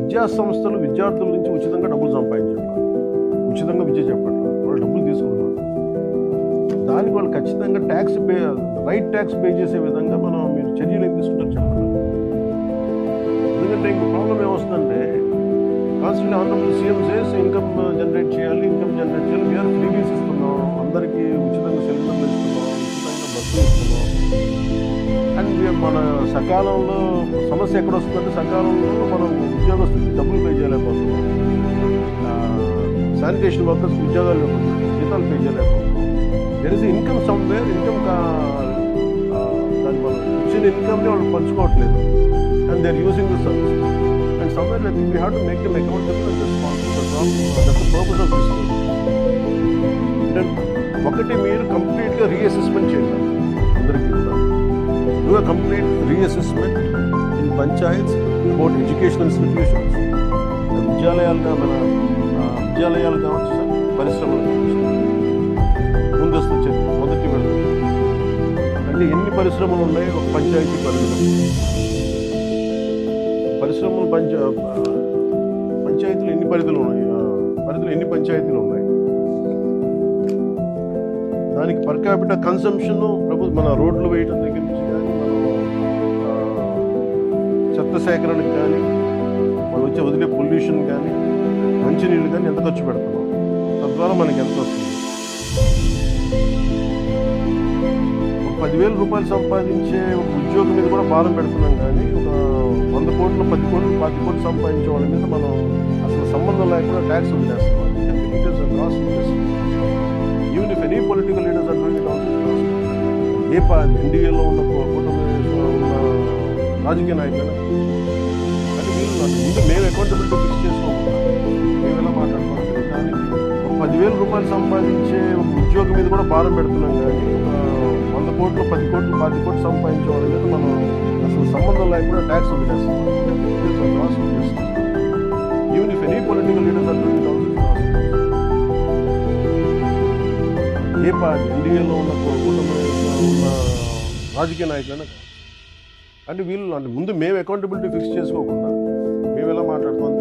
విద్యా సంస్థలు విద్యార్థుల నుంచి ఉచితంగా డబ్బులు సంపాదించారు, ఉచితంగా విద్య చెప్పట్లేదు, వాళ్ళు డబ్బులు తీసుకుంటున్నారు. దానికి వాళ్ళు ఖచ్చితంగా రైట్ ట్యాక్స్ పే చేసే విధంగా మీరు చర్యలు ఏం తీసుకుంటారు చెప్పండి. ఎందుకంటే ఇంకో ప్రాబ్లం ఏమొస్తుందంటే constantly honourable CM says income generate చేయాలి, వీఆర్ ఫ్రీబీస్ ఇస్తున్నాం, అందరికీ ఉచితంగా సిలిండర్లు ఇస్తున్నాం, ఉచితంగా బస్సులు ఇస్తున్నాం. అండ్ మన సకాలంలో సమస్య ఎక్కడ వస్తుందంటే సకాలంలో మనం ఉద్యోగస్తులకి డబ్బులు పే చేయలేకపోతున్నాం, శానిటేషన్ వర్కర్స్కి ఉద్యోగాలు జీతాలు పే చేయలేకపోతున్నాం. దెర్ ఇస్ ఇన్కమ్ సమ్వేర్, దాని మనం వచ్చిన ఇన్కమ్ని వాళ్ళు పంచుకోవట్లేదు. And they are using the services. And somewhere I think we have to make them accountable and responsible. That's the purpose of this. Then ఒకటి మీరు కంప్లీట్గా రీఅసెస్మెంట్ చేయాలి. అందరికీ do a complete reassessment in panchayats about education institutions, విద్యాలయాలు కావచ్చు sir, పరిశ్రమలు కావచ్చు. ముందస్తు చర్య మొదటి విడత అంటే ఎన్ని పరిశ్రమలు ఉన్నాయి ఒక పంచాయతీ పరిధిలో, పంచాయతీలు ఎన్ని పరిధులు ఎన్ని పంచాయతీలు ఉన్నాయి, దానికి పర్ క్యాపిటా కన్సంప్షన్ మన రోడ్లు వేయడం దగ్గర నుంచి కానీ, చెత్త సేకరణకు కానీ, మనం వచ్చే వదిలే పొల్యూషన్ కానీ, మంచినీళ్ళు కానీ ఎంత ఖర్చు పెడుతున్నాం, తద్వారా మనకి ఎంత వస్తుంది. 10,000 రూపాయలు సంపాదించే ఒక ఉద్యోగం మీద కూడా భారం పెడుతున్నాం, కానీ ఒక 100 కోట్లు 10 కోట్లు 20 కోట్లు సంపాదించే వాళ్ళ మీద మనం అసలు సంబంధం లేకుండా ట్యాక్స్ వదిలేస్తున్నాం. Even if any political leaders are doing it also, ఏ ఎన్డీఏలో ఉన్న కూటమిలో ఉన్న రాజకీయ నాయకులైనా కానీ వీళ్ళు ముందు మేము అకౌంటబిలిటీ ఫిక్స్ చేసుకోకుండా మేము ఎలా మాట్లాడుతున్నాం, దానికి 10,000 రూపాయలు సంపాదించే ఒక ఉద్యోగం మీద కూడా భారం పెడుతున్నాం, కానీ 100 కోట్లు 10 కోట్లు 20 కోట్లు సంపాదించే వాళ్ళ మీద మనం అసలు సంబంధం లేకుండా ట్యాక్స్ వదిలేస్తున్నాం. Even if any political leaders are doing it also, ఏ ఎన్డీఏలో ఉన్న కూటమిలో ఉన్న రాజకీయ నాయకులైనా అంటే వీళ్ళు ముందు మేము అకౌంటబిలిటీ ఫిక్స్ చేసుకోకుండా మేము ఎలా మాట్లాడుతాం.